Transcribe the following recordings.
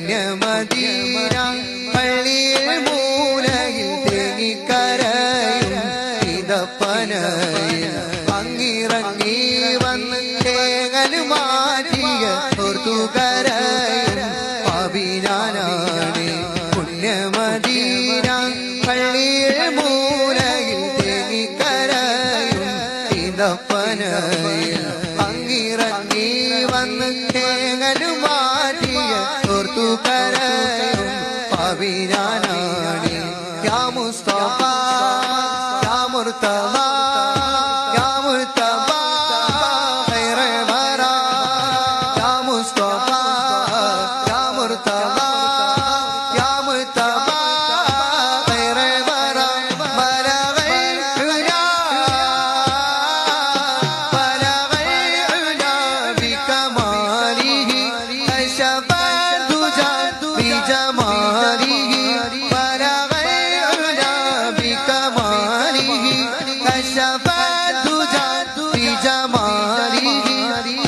പുണ്യമദീന പള്ളിയിൽ മൂലയിൽ തേങ്ങിക്കരയും ഇതപ്പനയിൽ അങ്ങിറങ്ങി വന്ന് തേങ്ങൽ മാറ്റിയ ഓർത്തുകരയും പാപിനാനാണ് പുണ്യമദീന പള്ളിയിൽ മൂലയിൽ തേങ്ങിക്കരയും ഇതപ്പനയിൽ അങ്ങിറങ്ങി വന്ന് തേങ്ങൽ മാറ്റിയ ഓർത്തുകരയും പാപിനാനാണ് യാ മുസ്തഫ യാ മുർത്തദ യാ മുർത്തബ ഖൈറേ വറാ യാ മുസ്തഫ യാ മുർത്തദ യാ മുർത്തബ ഖൈറേ വറാ ബലഗൽ ഉലാ ബികമാലിഹി കശഫ ദുജാ ബിജമാലിഹി ബലഗൽ ഉലാ ബികമാലിഹി കശഫ ദുജാ ബിജമാലിഹി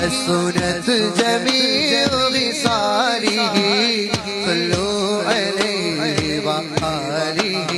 السنة جميع خصاله صلوا عليه وآله